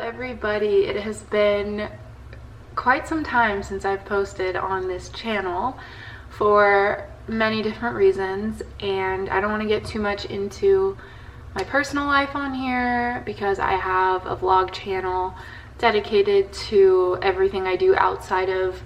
everybody. It has been quite some time since I've posted on this channel for many different reasons, and I don't want to get too much into my personal life on here because I have a vlog channel dedicated to everything I do outside of,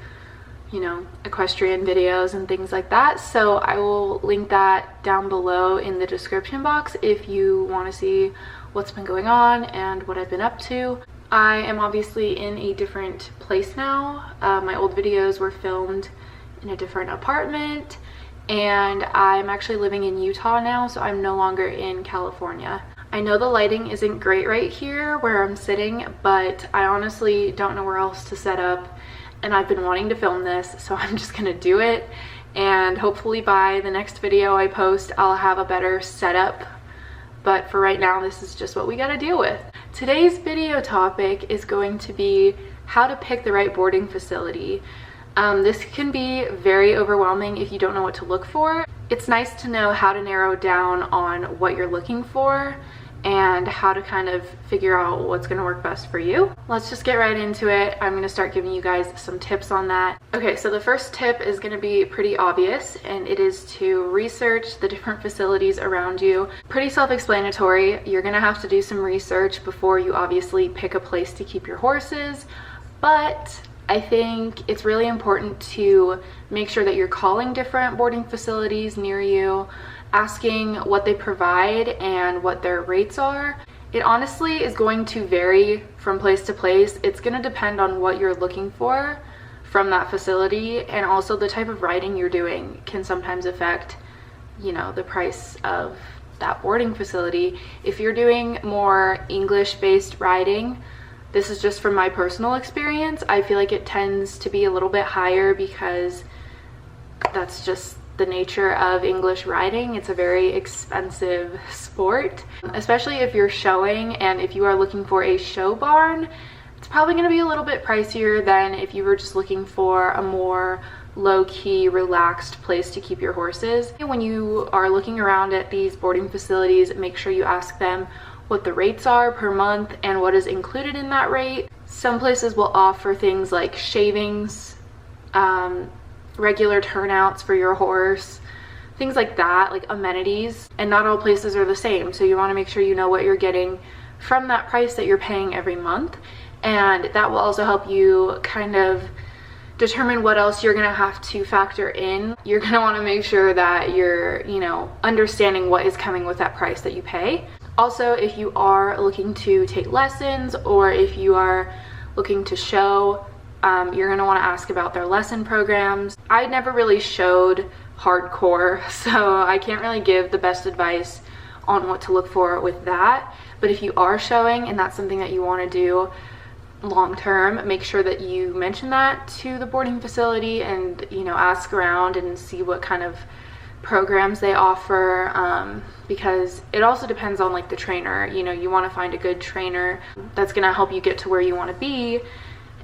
you know, equestrian videos and things like that. So I will link that down below in the description box if you want to see what's been going on and what I've been up to. I am obviously in a different place now. My old videos were filmed in a different apartment, and I'm actually living in Utah now, so I'm no longer in California. I know the lighting isn't great right here where I'm sitting, but I honestly don't know where else to set up, and I've been wanting to film this, so I'm just gonna do it, and hopefully by the next video I post I'll have a better setup. But for right now, this is just what we gotta deal with. Today's video topic is going to be how to pick the right boarding facility. This can be very overwhelming if you don't know what to look for. It's nice to know how to narrow down on what you're looking for and how to kind of figure out what's going to work best for you. Let's just get right into it. I'm going to start giving you guys some tips on that. Okay, so the first tip is going to be pretty obvious, and it is to research the different facilities around you. Pretty self-explanatory. You're going to have to do some research before you obviously pick a place to keep your horses, but I think it's really important to make sure that you're calling different boarding facilities near you, asking what they provide and what their rates are. It honestly is going to vary from place to place. It's going to depend on what you're looking for from that facility, and also the type of riding you're doing can sometimes affect, you know, the price of that boarding facility. If you're doing more English-based riding, this is just from my personal experience, I feel like it tends to be a little bit higher because that's just the nature of English riding. It's a very expensive sport, especially if you're showing, and if you are looking for a show barn, it's probably going to be a little bit pricier than if you were just looking for a more low-key, relaxed place to keep your horses. When you are looking around at these boarding facilities, make sure you ask them what the rates are per month and what is included in that rate. Some places will offer things like shavings, regular turnouts for your horse, things like that, like amenities, and not all places are the same, so you want to make sure you know what you're getting from that price that you're paying every month, and that will also help you kind of determine what else you're going to have to factor in. You're going to want to make sure that you're, you know, understanding what is coming with that price that you pay. Also, if you are looking to take lessons or if you are looking to show, you're going to want to ask about their lesson programs. I never really showed hardcore, so I can't really give the best advice on what to look for with that. But if you are showing and that's something that you want to do long term, make sure that you mention that to the boarding facility and, you know, ask around and see what kind of programs they offer, because it also depends on like the trainer. You know, you want to find a good trainer that's going to help you get to where you want to be,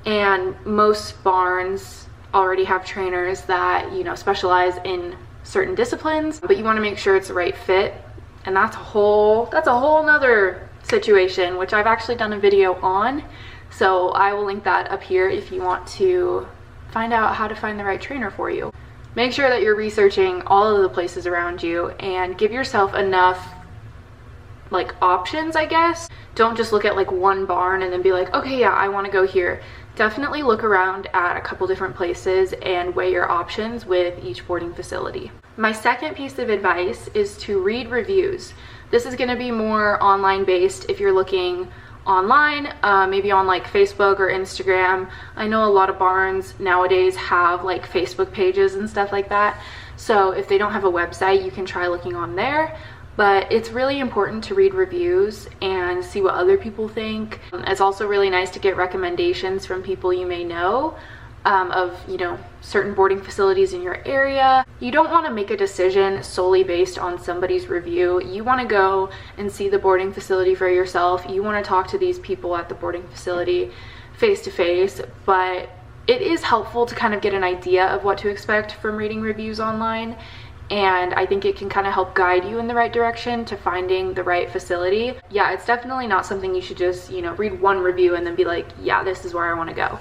and most barns already have trainers that, you know, specialize in certain disciplines, but you want to make sure it's the right fit, and that's a whole nother situation, which I've actually done a video on, so I will link that up here if you want to find out how to find the right trainer for you. Make sure that you're researching all of the places around you and give yourself enough like options, I guess. Don't just look at like one barn and then be like, okay, yeah, I want to go here. Definitely look around at a couple different places and weigh your options with each boarding facility. My second piece of advice is to read reviews. This is going to be more online based if you're looking online, maybe on like Facebook or Instagram. I know a lot of barns nowadays have like Facebook pages and stuff like that, so if they don't have a website, you can try looking on there. But it's really important to read reviews and see what other people think. It's also really nice to get recommendations from people you may know, of, you know, certain boarding facilities in your area. You don't want to make a decision solely based on somebody's review. You want to go and see the boarding facility for yourself. You want to talk to these people at the boarding facility face to face, but it is helpful to kind of get an idea of what to expect from reading reviews online and I think it can kind of help guide you in the right direction to finding the right facility. Yeah, it's definitely not something you should just, you know, read one review and then be like, yeah, this is where I want to go.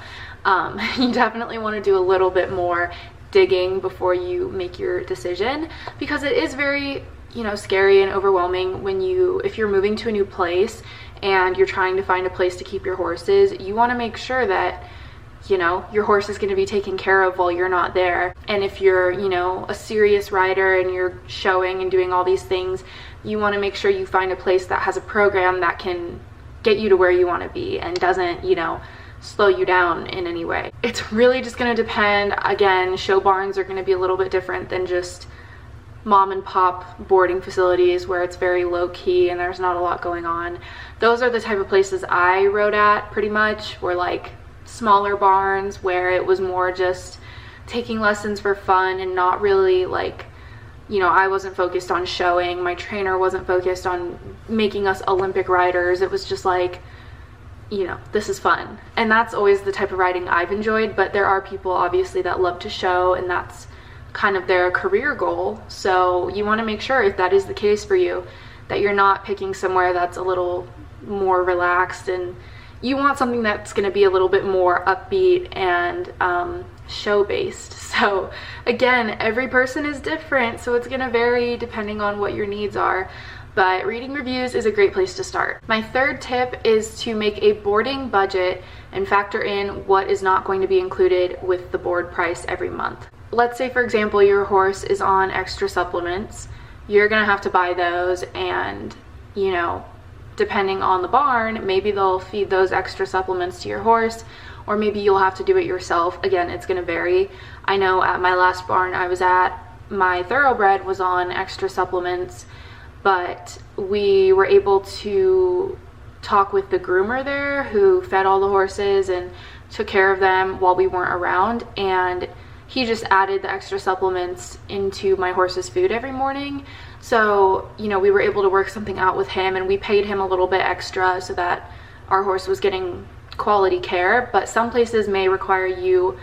You definitely want to do a little bit more digging before you make your decision, because it is very, you know, scary and overwhelming when if you're moving to a new place and you're trying to find a place to keep your horses. You want to make sure that, you know, your horse is going to be taken care of while you're not there. And if you're, you know, a serious rider and you're showing and doing all these things, you want to make sure you find a place that has a program that can get you to where you want to be and doesn't, you know, slow you down in any way. It's really just going to depend. Again, show barns are going to be a little bit different than just mom and pop boarding facilities where it's very low key and there's not a lot going on. Those are the type of places I rode at pretty much, were like smaller barns where it was more just taking lessons for fun and not really like, you know, I wasn't focused on showing, my trainer wasn't focused on making us Olympic riders. It was just like, you know, this is fun. And that's always the type of riding I've enjoyed, but there are people obviously that love to show and that's kind of their career goal. So you want to make sure, if that is the case for you, that you're not picking somewhere that's a little more relaxed, and you want something that's going to be a little bit more upbeat and show based. So again, every person is different, so it's going to vary depending on what your needs are. But reading reviews is a great place to start. My third tip is to make a boarding budget and factor in what is not going to be included with the board price every month. Let's say, for example, your horse is on extra supplements. You're gonna have to buy those, and, you know, depending on the barn, maybe they'll feed those extra supplements to your horse, or maybe you'll have to do it yourself. Again, it's gonna vary. I know at my last barn I was at, my thoroughbred was on extra supplements, but we were able to talk with the groomer there who fed all the horses and took care of them while we weren't around, and he just added the extra supplements into my horse's food every morning. So, you know, we were able to work something out with him, and we paid him a little bit extra so that our horse was getting quality care. But some places may require you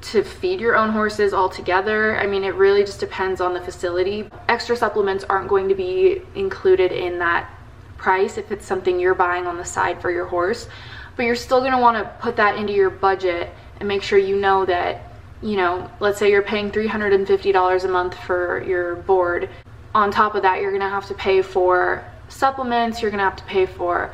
to feed your own horses altogether. I mean, it really just depends on the facility. Extra supplements aren't going to be included in that price if it's something you're buying on the side for your horse, but you're still going to want to put that into your budget and make sure you know that, you know, let's say you're paying $350 a month for your board. On top of that, you're going to have to pay for supplements, you're going to have to pay for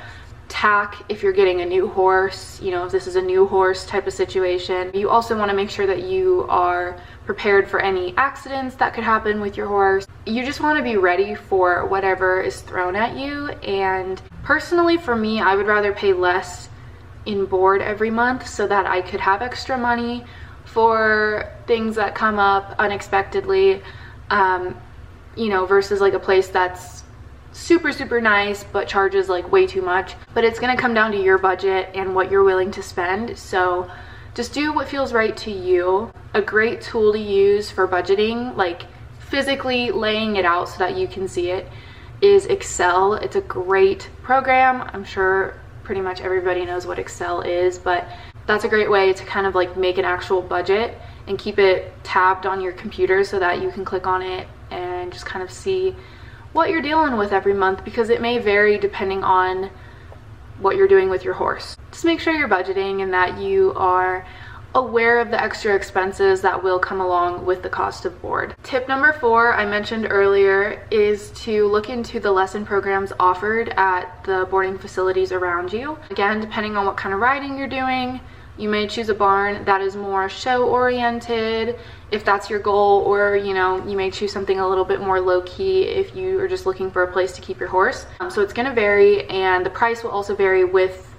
tack if you're getting a new horse, you know, if this is a new horse type of situation. You also want to make sure that you are prepared for any accidents that could happen with your horse. You just want to be ready for whatever is thrown at you. And personally, for me, I would rather pay less in board every month so that I could have extra money for things that come up unexpectedly, you know, versus like a place that's super nice but charges like way too much. But it's gonna come down to your budget and what you're willing to spend, so just do what feels right to you. A great tool to use for budgeting, like physically laying it out so that you can see it, is Excel. It's a great program. I'm sure pretty much everybody knows what Excel is, but that's a great way to kind of like make an actual budget and keep it tabbed on your computer so that you can click on it and just kind of see what you're dealing with every month, because it may vary depending on what you're doing with your horse. Just make sure you're budgeting and that you are aware of the extra expenses that will come along with the cost of board. Tip number 4, I mentioned earlier, is to look into the lesson programs offered at the boarding facilities around you. Again, depending on what kind of riding you're doing, you may choose a barn that is more show oriented if that's your goal, or, you know, you may choose something a little bit more low-key if you are just looking for a place to keep your horse. So it's going to vary, and the price will also vary with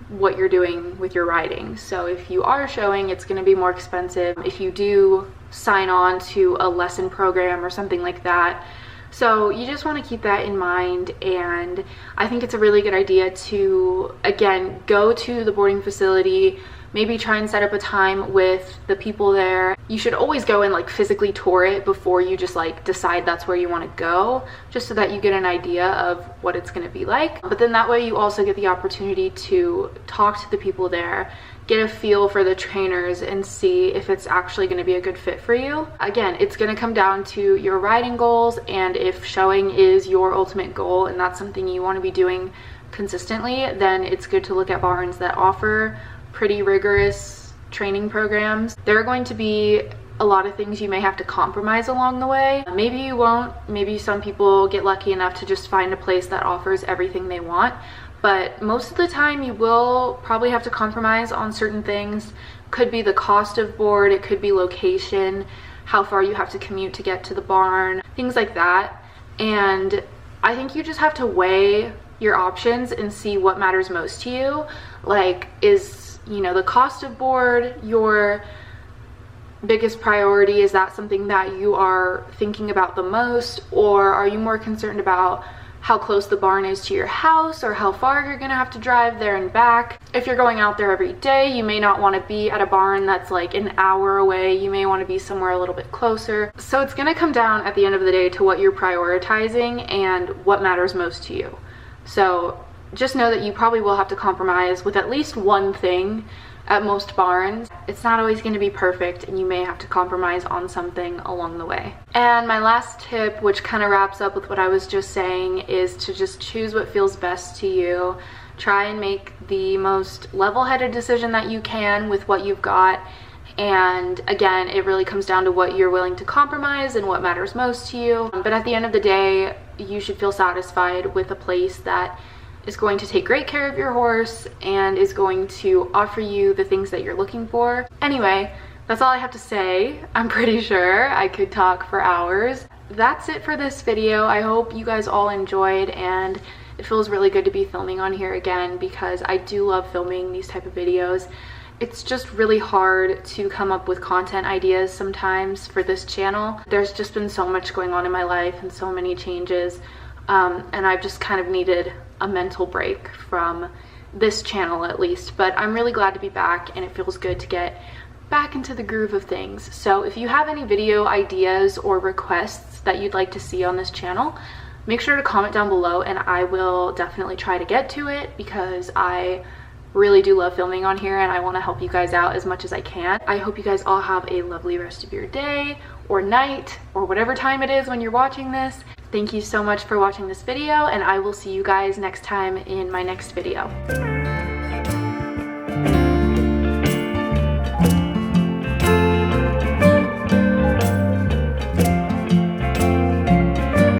what you're doing with your riding. So if you are showing, it's going to be more expensive if you do sign on to a lesson program or something like that. So you just want to keep that in mind, and I think it's a really good idea to, again, go to the boarding facility, maybe try and set up a time with the people there. You should always go and like physically tour it before you just like decide that's where you want to go, just so that you get an idea of what it's going to be like. But then that way you also get the opportunity to talk to the people there, get a feel for the trainers, and see if it's actually going to be a good fit for you. Again, it's going to come down to your riding goals, and if showing is your ultimate goal and that's something you want to be doing consistently, then it's good to look at barns that offer pretty rigorous training programs. There are going to be a lot of things you may have to compromise along the way. Maybe you won't. Maybe some people get lucky enough to just find a place that offers everything they want. But most of the time you will probably have to compromise on certain things. Could be the cost of board, it could be location, how far you have to commute to get to the barn, things like that. And I think you just have to weigh your options and see what matters most to you. Like, is, you know, the cost of board your biggest priority? Is that something that you are thinking about the most? Or are you more concerned about how close the barn is to your house, or how far you're gonna have to drive there and back? If you're going out there every day, you may not want to be at a barn that's like an hour away. You may want to be somewhere a little bit closer. So it's gonna come down at the end of the day to what you're prioritizing and what matters most to you. So just know that you probably will have to compromise with at least one thing at most barns. It's not always going to be perfect, and you may have to compromise on something along the way. And my last tip, which kind of wraps up with what I was just saying, is to just choose what feels best to you. Try and make the most level-headed decision that you can with what you've got. And again, it really comes down to what you're willing to compromise and what matters most to you. But at the end of the day, you should feel satisfied with a place that is going to take great care of your horse and is going to offer you the things that you're looking for. Anyway, that's all I have to say. I'm pretty sure I could talk for hours. That's it for this video. I hope you guys all enjoyed, and it feels really good to be filming on here again because I do love filming these type of videos. It's just really hard to come up with content ideas sometimes for this channel. There's just been so much going on in my life and so many changes, and I've just kind of needed a mental break from this channel at least. But I'm really glad to be back, and it feels good to get back into the groove of things. So if you have any video ideas or requests that you'd like to see on this channel, make sure to comment down below, and I will definitely try to get to it because I really do love filming on here and I want to help you guys out as much as I can. I hope you guys all have a lovely rest of your day or night or whatever time it is when you're watching this. Thank you so much for watching this video, and I will see you guys next time in my next video.